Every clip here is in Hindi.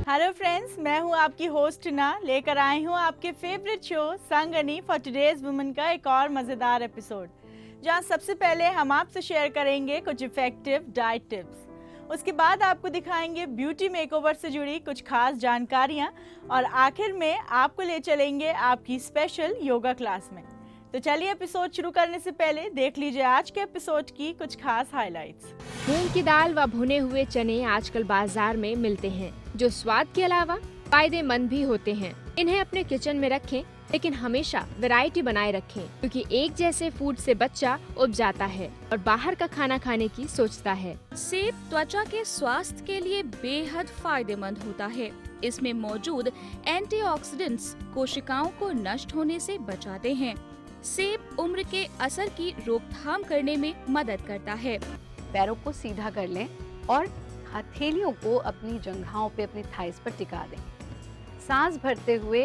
हेलो फ्रेंड्स, मैं हूं आपकी होस्ट ना, लेकर आई हूं आपके favourite show Sangini for today's women का एक और मज़ेदार एपिसोड, जहां सबसे पहले हम आपसे शेयर करेंगे कुछ इफेक्टिव डाइट टिप्स। उसके बाद आपको दिखाएंगे ब्यूटी मेकओवर से जुड़ी कुछ खास जानकारियां और आखिर में आपको ले चलेंगे आपकी स्पेशल योगा क्लास में। तो चलिए एपिसोड शुरू करने से पहले देख लीजिए आज के एपिसोड की कुछ खास हाइलाइट्स। मूंग की दाल व भुने हुए चने आजकल बाजार में मिलते हैं, जो स्वाद के अलावा फायदेमंद भी होते हैं। इन्हें अपने किचन में रखें, लेकिन हमेशा वैरायटी बनाए रखें, क्योंकि एक जैसे फूड से बच्चा उब जाता है और बाहर का खाना खाने की सोचता है। सेब त्वचा के स्वास्थ्य के लिए बेहद फायदेमंद होता है। इसमें मौजूद एंटीऑक्सीडेंट्स कोशिकाओं को नष्ट होने से बचाते हैं। सेब उम्र के असर की रोकथाम करने में मदद करता है। पैरों को सीधा कर लें और हथेलियों को अपनी जंघाओं पे, अपनी थाइस पर टिका दें। सांस भरते हुए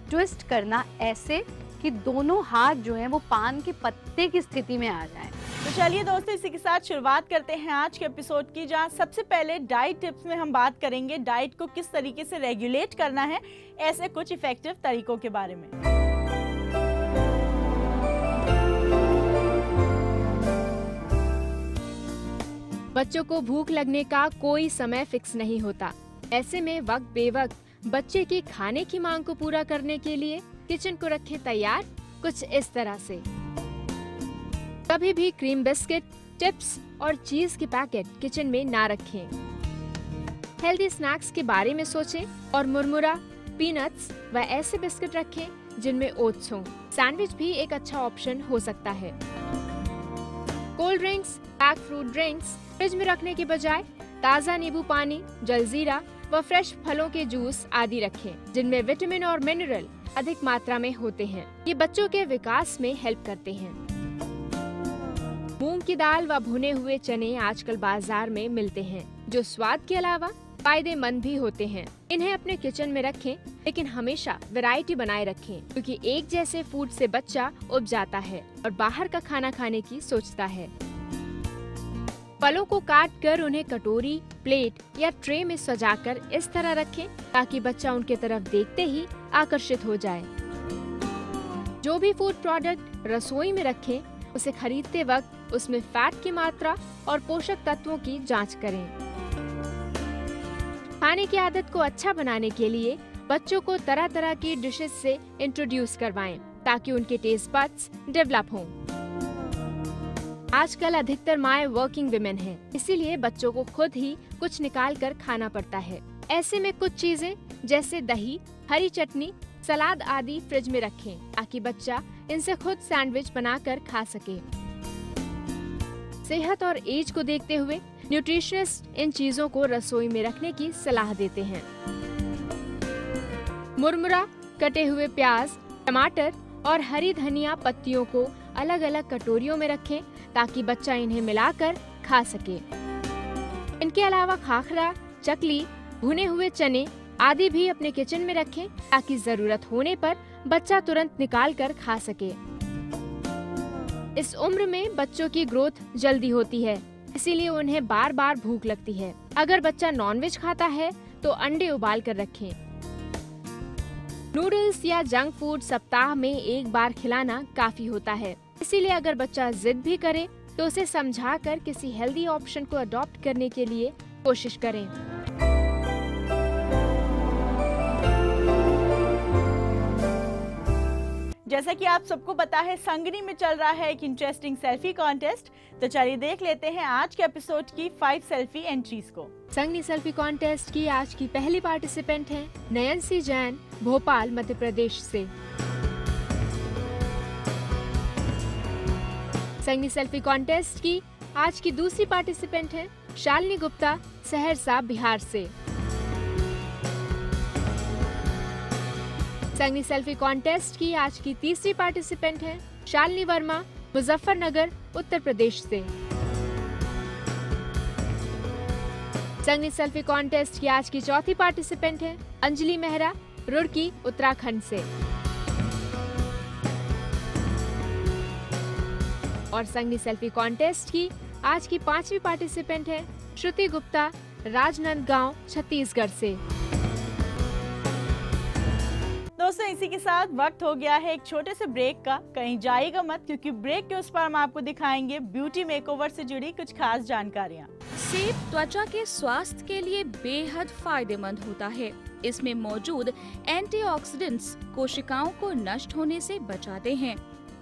ट्विस्ट करना ऐसे कि दोनों हाथ जो हैं वो पान के पत्ते की स्थिति में आ जाएं। तो चलिए दोस्तों, इसी के साथ शुरुआत करते हैं आज के एपिसोड की, जहां सबसे पहले डाइट टिप्स में हम बात करेंगे डाइट को किस तरीके से रेगुलेट करना है, ऐसे कुछ इफेक्टिव तरीकों के बारे में। बच्चों को भूख लगने का कोई समय फिक्स नहीं होता। ऐसे में वक्त बेवक्त बच्चे की खाने की मांग को पूरा करने के लिए किचन को रखें तैयार कुछ इस तरह से। कभी भी क्रीम बिस्किट, चिप्स और चीज के पैकेट किचन में ना रखें। हेल्दी स्नैक्स के बारे में सोचें और मुरमुरा, पीनट्स व ऐसे बिस्किट रखें जिनमें ओट्स हों। सैंडविच भी एक अच्छा ऑप्शन हो सकता है। Cold drinks, pack fruit drinks fridge में रखने के बजाय ताज़ा नींबू पानी, जलजीरा व फ्रेश फलों के जूस आदि रखें, जिनमें विटामिन और मिनरल अधिक मात्रा में होते हैं। ये बच्चों के विकास में हेल्प करते हैं। मूंग की दाल व भुने हुए चने आजकल बाजार में मिलते हैं, जो स्वाद के अलावा फायदेमंद भी होते हैं। इन्हें अपने किचन में रखें, लेकिन हमेशा वैरायटी बनाए रखें, क्योंकि एक जैसे फूड से बच्चा उब जाता है और बाहर का खाना खाने की सोचता है। फलों को काट कर उन्हें कटोरी, प्लेट या ट्रे में सजाकर इस तरह रखें ताकि बच्चा उनके तरफ देखते ही आकर्षित हो जाए। जो भी फूड प्रोडक्ट रसोई में रखें, उसे खरीदते वक्त उसमें फैट की मात्रा और पोषक तत्वों की जांच करें। खाने की आदत को अच्छा बनाने के लिए बच्चों को तरह तरह की डिशेस से इंट्रोड्यूस करवाएं, ताकि उनके टेस्ट बड्स डेवलप हों। आजकल अधिकतर माएं वर्किंग विमेन हैं, इसीलिए बच्चों को खुद ही कुछ निकाल कर खाना पड़ता है। ऐसे में कुछ चीजें जैसे दही, हरी चटनी, सलाद आदि फ्रिज में रखें, ताकि बच्चा इनसे खुद सैंडविच बनाकर खा सके। सेहत और एज को देखते हुए न्यूट्रिशनिस्ट इन चीजों को रसोई में रखने की सलाह देते हैं। मुरमुरा, कटे हुए प्याज, टमाटर और हरी धनिया पत्तियों को अलग अलग कटोरियों में रखें, ताकि बच्चा इन्हें मिलाकर खा सके। इनके अलावा खाखरा, चकली, भुने हुए चने आदि भी अपने किचन में रखें, ताकि जरूरत होने पर बच्चा तुरंत निकाल कर खा सके। इस उम्र में बच्चों की ग्रोथ जल्दी होती है, इसीलिए उन्हें बार बार भूख लगती है। अगर बच्चा नॉनवेज खाता है तो अंडे उबाल कर रखें। नूडल्स या जंक फूड सप्ताह में एक बार खिलाना काफी होता है, इसीलिए अगर बच्चा जिद भी करे तो उसे समझाकर किसी हेल्दी ऑप्शन को अडॉप्ट करने के लिए कोशिश करें। जैसा कि आप सबको पता है, संगनी में चल रहा है एक इंटरेस्टिंग सेल्फी कॉन्टेस्ट। तो चलिए देख लेते हैं आज के एपिसोड की 5 सेल्फी एंट्रीज को। संगनी सेल्फी कॉन्टेस्ट की आज की पहली पार्टिसिपेंट है नयनसी जैन, भोपाल, मध्य प्रदेश से। संगनी सेल्फी कॉन्टेस्ट की आज की दूसरी पार्टिसिपेंट है शालिनी गुप्ता, सहरसा, बिहार से। संगनी सेल्फी कॉन्टेस्ट की आज की तीसरी पार्टिसिपेंट है शालिनी वर्मा, मुजफ्फरनगर, उत्तर प्रदेश से। संगनी सेल्फी कॉन्टेस्ट की आज की चौथी पार्टिसिपेंट है अंजलि मेहरा, रुड़की, उत्तराखंड से। और संगनी सेल्फी कॉन्टेस्ट की आज की पांचवी पार्टिसिपेंट है श्रुति गुप्ता, राजनांदगांव, छत्तीसगढ़ से। दोस्तों इसी के साथ वक्त हो गया है एक छोटे से ब्रेक का। कहीं जाइएगा मत, क्योंकि ब्रेक के उस पर हम आपको दिखाएंगे ब्यूटी मेकओवर से जुड़ी कुछ खास जानकारियाँ। सेब त्वचा के स्वास्थ्य के लिए बेहद फायदेमंद होता है। इसमें मौजूद एंटीऑक्सीडेंट्स कोशिकाओं को नष्ट होने से बचाते हैं।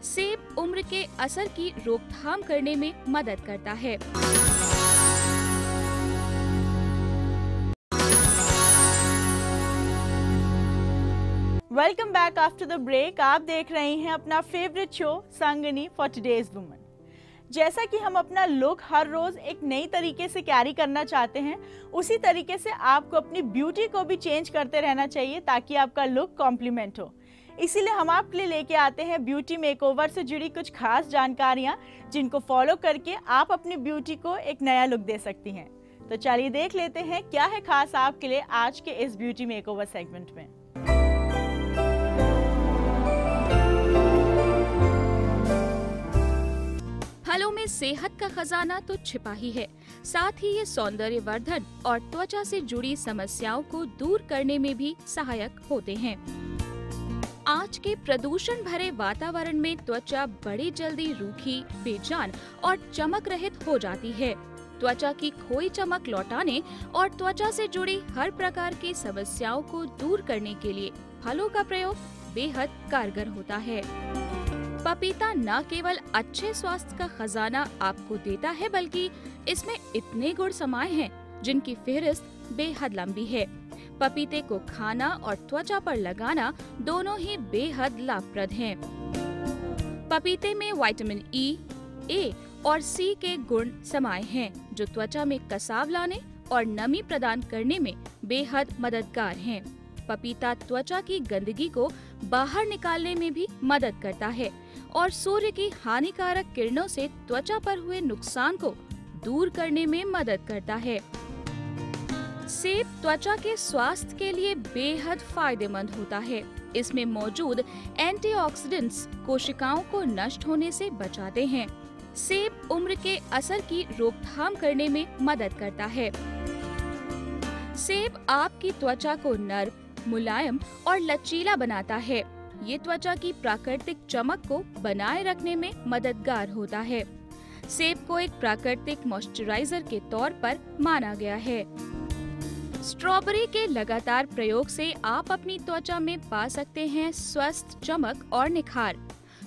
सेब उम्र के असर की रोकथाम करने में मदद करता है। Welcome back after the break. आप देख रहे हैं अपना favourite show Sangini for today's woman. जैसा कि हम अपना लुक हर रोज एक नई तरीके से कैरी करना चाहते हैं, उसी तरीके से आपको अपनी ब्यूटी को भी चेंज करते रहना चाहिए ताकि आपका लुक कॉम्प्लीमेंट हो। इसीलिए हम आपके लिए लेके आते हैं ब्यूटी मेकओवर से जुड़ी कुछ खास जानकारियां, जिनको फॉलो करके आप अपनी ब्यूटी को एक नया लुक दे सकती हैं। तो चलिए देख लेते हैं क्या है खास आपके लिए आज के इस ब्यूटी मेकओवर सेगमेंट में। फलों में सेहत का खजाना तो छिपा ही है, साथ ही ये सौंदर्यवर्धन और त्वचा से जुड़ी समस्याओं को दूर करने में भी सहायक होते हैं। आज के प्रदूषण भरे वातावरण में त्वचा बड़ी जल्दी रूखी, बेजान और चमक रहित हो जाती है। त्वचा की खोई चमक लौटाने और त्वचा से जुड़ी हर प्रकार की समस्याओं को दूर करने के लिए फलों का प्रयोग बेहद कारगर होता है। पपीता न केवल अच्छे स्वास्थ्य का खजाना आपको देता है, बल्कि इसमें इतने गुण समाये हैं जिनकी फेहरिस्त बेहद लंबी है। पपीते को खाना और त्वचा पर लगाना दोनों ही बेहद लाभप्रद हैं। पपीते में विटामिन ई, ए और सी के गुण समाये हैं, जो त्वचा में कसाव लाने और नमी प्रदान करने में बेहद मददगार हैं। पपीता त्वचा की गंदगी को बाहर निकालने में भी मदद करता है और सूर्य की हानिकारक किरणों से त्वचा पर हुए नुकसान को दूर करने में मदद करता है। सेब त्वचा के स्वास्थ्य के लिए बेहद फायदेमंद होता है। इसमें मौजूद एंटीऑक्सीडेंट्स कोशिकाओं को नष्ट होने से बचाते हैं। सेब उम्र के असर की रोकथाम करने में मदद करता है। सेब आपकी त्वचा को नर्म, मुलायम और लचीला बनाता है। ये त्वचा की प्राकृतिक चमक को बनाए रखने में मददगार होता है। सेब को एक प्राकृतिक मॉइस्चराइजर के तौर पर माना गया है। स्ट्रॉबेरी के लगातार प्रयोग से आप अपनी त्वचा में पा सकते हैं स्वस्थ चमक और निखार।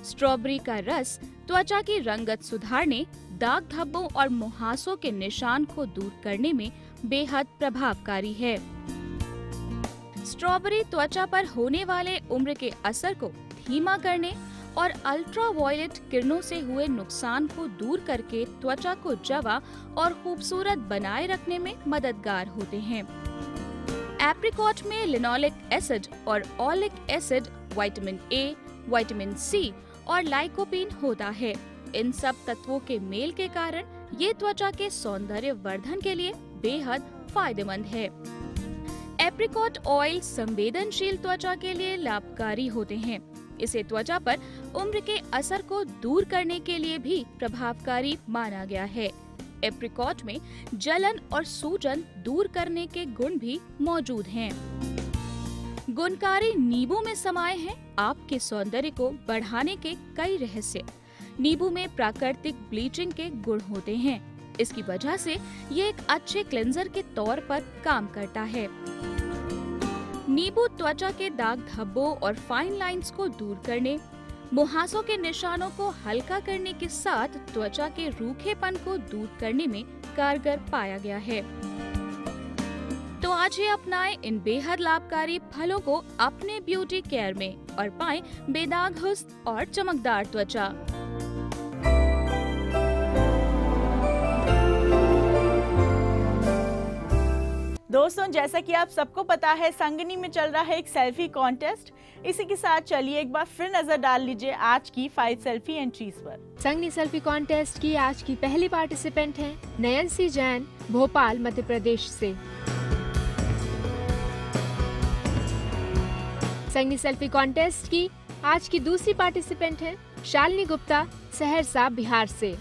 स्ट्रॉबेरी का रस त्वचा की रंगत सुधारने, दाग धब्बों और मुहासों के निशान को दूर करने में बेहद प्रभावकारी है। स्ट्रॉबेरी त्वचा पर होने वाले उम्र के असर को धीमा करने और अल्ट्रावायलेट किरणों से हुए नुकसान को दूर करके त्वचा को जवा और खूबसूरत बनाए रखने में मददगार होते हैं। एप्रिकॉट में लिनोलिक एसिड और oleic acid, vitamin A, vitamin C और लाइकोपीन होता है। इन सब तत्वों के मेल के कारण ये त्वचा के सौंदर्य वर्धन के लिए बेहद फायदेमंद है। एप्रिकॉट ऑयल संवेदनशील त्वचा के लिए लाभकारी होते हैं। इसे त्वचा पर उम्र के असर को दूर करने के लिए भी प्रभावकारी माना गया है। एप्रिकॉट में जलन और सूजन दूर करने के गुण भी मौजूद हैं। गुणकारी नींबू में समाये हैं आपके सौंदर्य को बढ़ाने के कई रहस्य। नींबू में प्राकृतिक ब्लीचिंग के गुण होते हैं। इसकी वजह से ये एक अच्छे क्लेंजर के तौर पर काम करता है। नींबू त्वचा के दाग धब्बों और फाइन लाइंस को दूर करने, मुहासों के निशानों को हल्का करने के साथ त्वचा के रूखेपन को दूर करने में कारगर पाया गया है। तो आज ही अपनाएं इन बेहद लाभकारी फलों को अपने ब्यूटी केयर में और पाएं बेदाग हुस्न और चमकदार त्वचा। दोस्तों जैसा कि आप सबको पता है, संगनी में चल रहा है एक सेल्फी कॉन्टेस्ट। इसी के साथ चलिए एक बार फिर नजर डाल लीजिए आज की 5 सेल्फी एंट्रीज पर। संगनी सेल्फी कॉन्टेस्ट की आज की पहली पार्टिसिपेंट हैं नयनसी जैन, भोपाल मध्य प्रदेश से। संगनी सेल्फी कॉन्टेस्ट की आज की दूसरी पार्टिसिपेंट हैं शालिनी गुप्ता, सहरसा, बिहार से।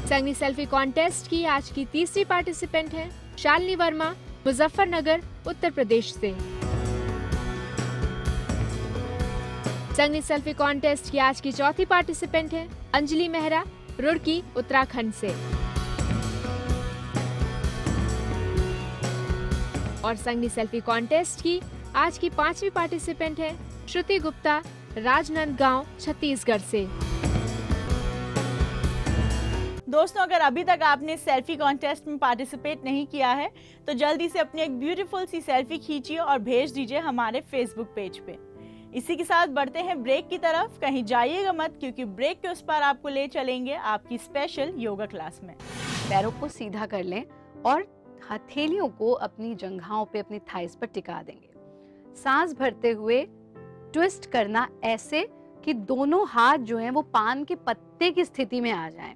संगनी सेल्फी कॉन्टेस्ट की आज की तीसरी पार्टिसिपेंट हैं शालिनी वर्मा, मुजफ्फरनगर, उत्तर प्रदेश से। संगनी सेल्फी कॉन्टेस्ट की आज की चौथी पार्टिसिपेंट है अंजलि मेहरा, रुड़की, उत्तराखंड से। और संगनी सेल्फी कॉन्टेस्ट की आज की पांचवी पार्टिसिपेंट है श्रुति गुप्ता, राजनांदगांव, छत्तीसगढ़ से। दोस्तों, अगर अभी तक आपने सेल्फी कॉन्टेस्ट में पार्टिसिपेट नहीं किया है तो जल्दी से अपनी एक ब्यूटीफुल सी सेल्फी खींचिए और भेज दीजिए हमारे फेसबुक पेज पे। इसी के साथ बढ़ते हैं ब्रेक की तरफ। कहीं जाइएगा मत, क्योंकि ब्रेक के उस पार आपको ले चलेंगे आपकी स्पेशल योगा क्लास में। पैरों को सीधा कर लें और हथेलियों को अपनी जंघाओं पे, अपनी थाइस पर टिका देंगे। सांस भरते हुए ट्विस्ट करना ऐसे कि दोनों हाथ जो हैं वो पान के पत्ते की स्थिति में आ जाएं।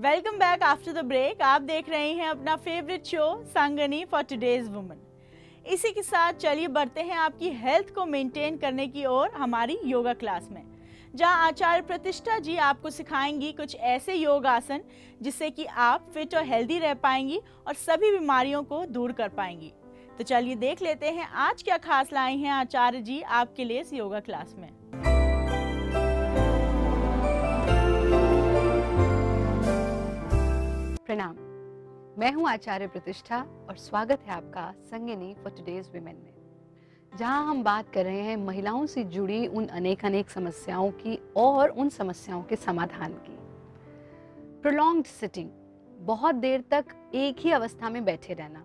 Welcome back after the break. आप देख रहे हैं अपना favourite show Sangini for today's woman. इसी के साथ चलिए बढ़ते हैं आपकी हेल्थ को मेंटेन करने की ओर हमारी योगा क्लास में, जहां आचार्य प्रतिष्ठा जी आपको सिखाएंगी कुछ ऐसे योग आसन जिससे कि आप फिट और हेल्दी रह पाएंगी और सभी बीमारियों को दूर कर पाएंगी। तो चलिए देख लेते हैं आज क्या खास लाई हैं आचार्य जी आपके लिए इस योगा क्लास में। प्रणाम, मैं हूं आचार्य प्रतिष्ठा और स्वागत है आपका संगिनी फॉर टुडेज विमेन में, जहां हम बात कर रहे हैं महिलाओं से जुड़ी उन अनेक समस्याओं की और उन समस्याओं के समाधान की। प्रोलॉन्ग्ड सिटिंग, बहुत देर तक एक ही अवस्था में बैठे रहना,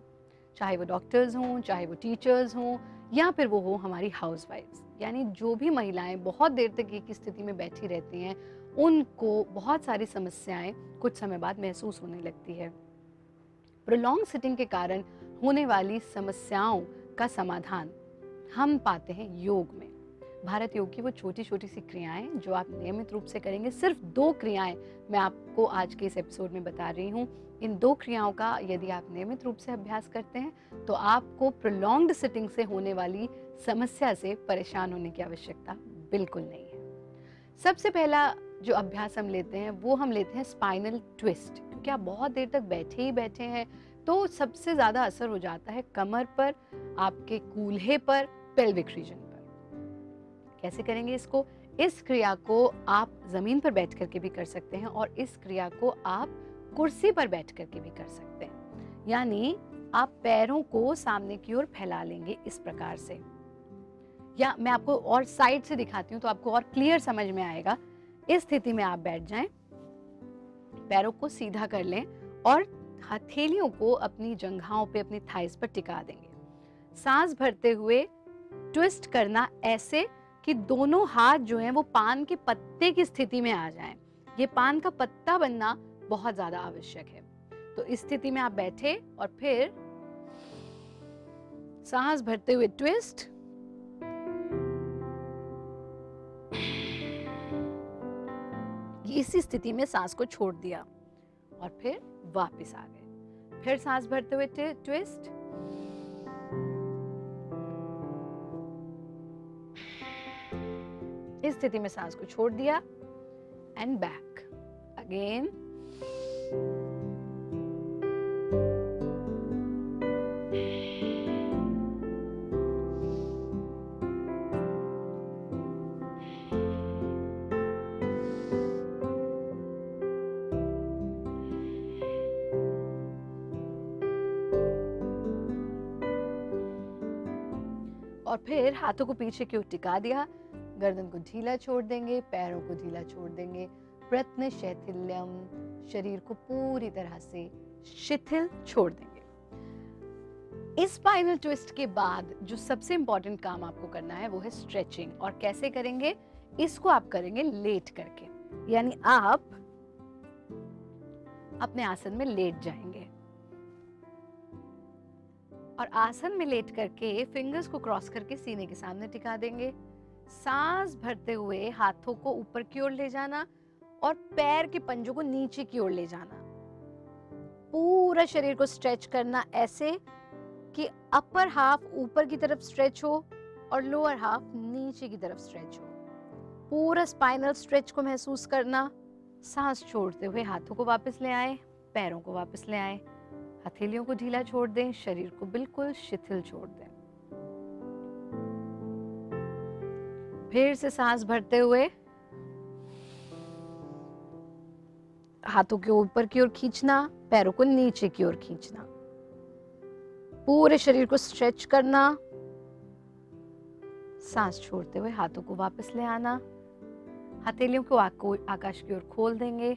चाहे वो डॉक्टर्स हों, चाहे वो टीचर्स हों, या फिर वो हो हमारी हाउसवाइफ्स, यानी जो भी महिलाएं बहुत देर तक एक ही स्थिति में बैठी रहती हैं उनको बहुत सारी समस्याएं कुछ समय बाद महसूस होने लगती है। प्रोलॉन्ग सिटिंग के कारण होने वाली समस्याओं का समाधान हम पाते हैं योग में। भारत योग की वो छोटी छोटी सी क्रियाएं जो आप नियमित रूप से करेंगे। सिर्फ 2 क्रियाएं मैं आपको आज के इस एपिसोड में बता रही हूँ। इन 2 क्रियाओं का यदि आप नियमित रूप से अभ्यास करते हैं तो आपको प्रोलॉन्ग्ड सिटिंग से होने वाली समस्या से परेशान होने की आवश्यकता बिल्कुल नहीं है। सबसे पहला जो अभ्यास हम लेते हैं स्पाइनल ट्विस्ट, क्योंकि आप बहुत देर तक बैठे हैं तो सबसे ज़्यादा असर हो जाता है कमर पर, आपके कूल्हे पर, पेल्विक रीजन पर। कैसे करेंगे इसको? इस क्रिया को आप ज़मीन पर बैठ करके भी कर सकते हैं और इस क्रिया को आप कुर्सी पर बैठ करके भी कर सकते हैं। यानी आप पैरों को सामने की ओर फैला लेंगे इस प्रकार से, या मैं आपको और साइड से दिखाती हूँ तो आपको और क्लियर समझ में आएगा। इस स्थिति में आप बैठ जाएं, पैरों को सीधा कर लें और हथेलियों को अपनी जंघाओं पे, अपनी थाइस पर टिका देंगे। सांस भरते हुए ट्विस्ट करना ऐसे कि दोनों हाथ जो हैं वो पान के पत्ते की स्थिति में आ जाएं। ये पान का पत्ता बनना बहुत ज्यादा आवश्यक है। तो इस स्थिति में आप बैठे और फिर सांस भरते हुए ट्विस्ट, इसी स्थिति में सांस को छोड़ दिया और फिर वापस आ गए। फिर सांस भरते हुए ट्विस्ट, इस स्थिति में सांस को छोड़ दिया एंड बैक अगेन। और फिर हाथों को पीछे की ओर टिका दिया, गर्दन को ढीला छोड़ देंगे, पैरों को ढीला छोड़ देंगे। प्रत्न शैथिल्यम, शरीर को पूरी तरह से शिथिल छोड़ देंगे। इस स्पाइनल ट्विस्ट के बाद जो सबसे इंपॉर्टेंट काम आपको करना है वो है स्ट्रेचिंग। और कैसे करेंगे? इसको आप करेंगे लेट करके, यानी आप अपने आसन में लेट जाएंगे और आसन में लेट करके फिंगर्स को क्रॉस करके सीने के सामने टिका देंगे। सांस भरते हुए हाथों को ऊपर की ओर ले जाना और पैर के पंजों को नीचे की ओर ले जाना। पूरा शरीर को स्ट्रेच करना ऐसे कि अपर हाफ ऊपर की तरफ स्ट्रेच हो और लोअर हाफ नीचे की तरफ स्ट्रेच हो। पूरा स्पाइनल स्ट्रेच को महसूस करना। सांस छोड़ते हुए हाथों को वापस ले आए, पैरों को वापस ले आए, हथेलियों को ढीला छोड़ दें, शरीर को बिल्कुल शिथिल छोड़ दें। फिर से सांस भरते हुए हाथों के ऊपर की ओर खींचना, पैरों को नीचे की ओर खींचना, पूरे शरीर को स्ट्रेच करना। सांस छोड़ते हुए हाथों को वापस ले आना, हथेलियों को आकाश की ओर खोल देंगे,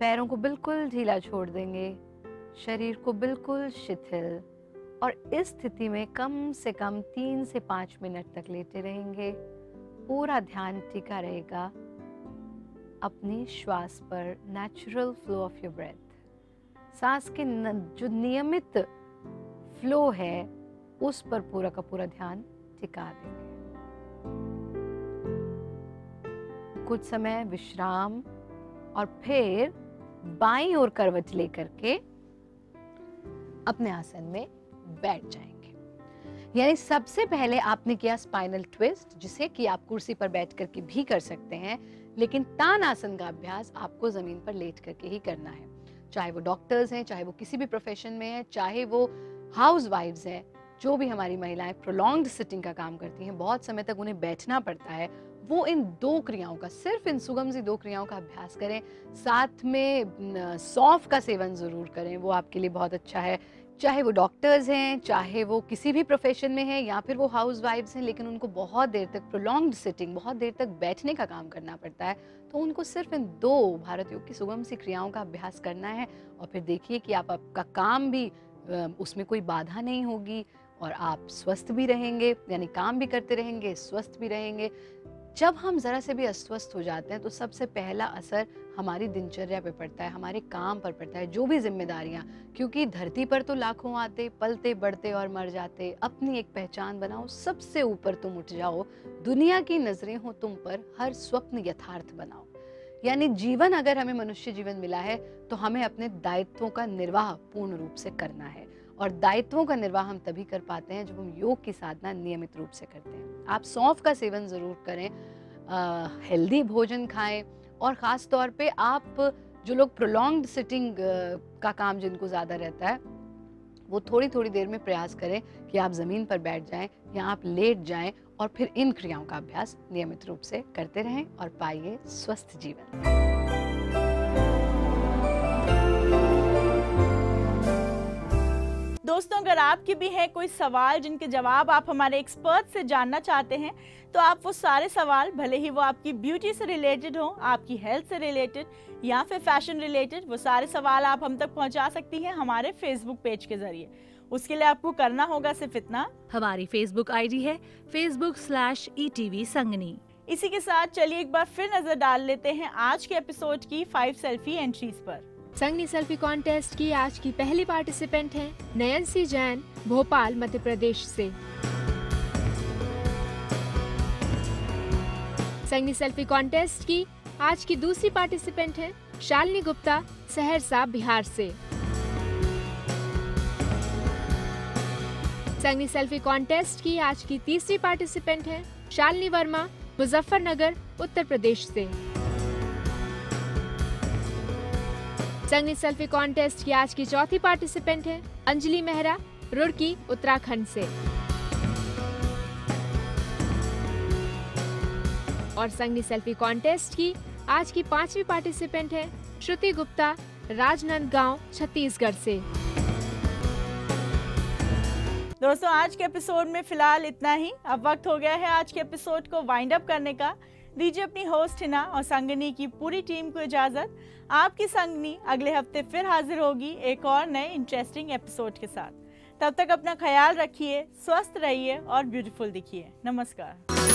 पैरों को बिल्कुल ढीला छोड़ देंगे, शरीर को बिल्कुल शिथिल। और इस स्थिति में कम से कम 3 से 5 मिनट तक लेटे रहेंगे। पूरा ध्यान टिका रहेगा अपनी श्वास पर, natural flow of your breath. सांस के जो नियमित फ्लो है उस पर पूरा का पूरा ध्यान टिका देंगे। कुछ समय विश्राम और फिर बाईं ओर करवट लेकर के अपने आसन में बैठ जाएंगे। यानी सबसे पहले आपने किया स्पाइनल ट्विस्ट, जिसे कि आप कुर्सी पर बैठ करके भी कर सकते हैं, लेकिन तानासन का अभ्यास आपको जमीन पर लेट करके ही करना है। चाहे वो डॉक्टर्स हैं, चाहे वो किसी भी प्रोफेशन में हैं, चाहे वो हाउस वाइफ्स हैं, जो भी हमारी महिलाएं प्रोलॉन्ग्ड सिटिंग का काम करती हैं, बहुत समय तक उन्हें बैठना पड़ता है, वो इन 2 क्रियाओं का, सिर्फ इन सुगम सी 2 क्रियाओं का अभ्यास करें। साथ में सौंफ का सेवन जरूर करें, वो आपके लिए बहुत अच्छा है। चाहे वो डॉक्टर्स हैं, चाहे वो किसी भी प्रोफेशन में हैं, या फिर वो हाउस वाइफ्स हैं, लेकिन उनको बहुत देर तक प्रोलॉन्ग्ड सिटिंग, बहुत देर तक बैठने का काम करना पड़ता है, तो उनको सिर्फ इन 2 भारत योग की सुगम सी क्रियाओं का अभ्यास करना है। और फिर देखिए कि आपका काम भी उसमें कोई बाधा नहीं होगी और आप स्वस्थ भी रहेंगे, यानी काम भी करते रहेंगे, स्वस्थ भी रहेंगे। जब हम ज़रा से भी अस्वस्थ हो जाते हैं तो सबसे पहला असर हमारी दिनचर्या पे पड़ता है, हमारे काम पर पड़ता है, जो भी जिम्मेदारियां, क्योंकि धरती पर तो लाखों आते, पलते बढ़ते और मर जाते। अपनी एक पहचान बनाओ, सबसे ऊपर तुम उठ जाओ, दुनिया की नजरें हो तुम पर, हर स्वप्न यथार्थ बनाओ। यानी जीवन, अगर हमें मनुष्य जीवन मिला है तो हमें अपने दायित्वों का निर्वाह पूर्ण रूप से करना है। और दायित्वों का निर्वाह हम तभी कर पाते हैं जब हम योग की साधना नियमित रूप से करते हैं। आप सौंफ का सेवन जरूर करें, हेल्दी भोजन खाएं, और ख़ास तौर पे आप जो लोग प्रोलॉन्ग्ड सिटिंग का काम जिनको ज़्यादा रहता है, वो थोड़ी थोड़ी देर में प्रयास करें कि आप ज़मीन पर बैठ जाएं या आप लेट जाएं, और फिर इन क्रियाओं का अभ्यास नियमित रूप से करते रहें और पाइए स्वस्थ जीवन। दोस्तों, अगर आपके भी हैं कोई सवाल जिनके जवाब आप हमारे एक्सपर्ट से जानना चाहते हैं, तो आप वो सारे सवाल, भले ही वो आपकी ब्यूटी से रिलेटेड हो, आपकी हेल्थ से रिलेटेड या फिर फैशन रिलेटेड, वो सारे सवाल आप हम तक पहुंचा सकती हैं हमारे फेसबुक पेज के जरिए। उसके लिए आपको करना होगा सिर्फ इतना, हमारी फेसबुक आईडी है facebook/ETV संगनी। इसी के साथ चलिए एक बार फिर नजर डाल लेते हैं आज के एपिसोड की 5 सेल्फी एंट्रीज पर। संगनी सेल्फी कॉन्टेस्ट की आज की पहली पार्टिसिपेंट हैं नयनसी जैन, भोपाल, मध्य प्रदेश से। संगनी सेल्फी कॉन्टेस्ट की आज की दूसरी पार्टिसिपेंट हैं शालिनी गुप्ता, सहरसा, बिहार से। संगनी सेल्फी कॉन्टेस्ट की आज की तीसरी पार्टिसिपेंट हैं शालिनी वर्मा, मुजफ्फरनगर, उत्तर प्रदेश से। संगनी सेल्फी कॉन्टेस्ट की आज की चौथी पार्टिसिपेंट है अंजलि मेहरा, रुड़की, उत्तराखंड से। और संगनी सेल्फी कॉन्टेस्ट की आज की 5वीं पार्टिसिपेंट है श्रुति गुप्ता, राजनांदगांव, छत्तीसगढ़ से। दोस्तों, आज के एपिसोड में फिलहाल इतना ही। अब वक्त हो गया है आज के एपिसोड को वाइंड अप करने का। दीजिए अपनी होस्ट हिना और संगनी की पूरी टीम को इजाजत। आपकी संगनी अगले हफ्ते फिर हाजिर होगी एक और नए इंटरेस्टिंग एपिसोड के साथ। तब तक अपना ख्याल रखिए, स्वस्थ रहिए और ब्यूटीफुल दिखिए। नमस्कार।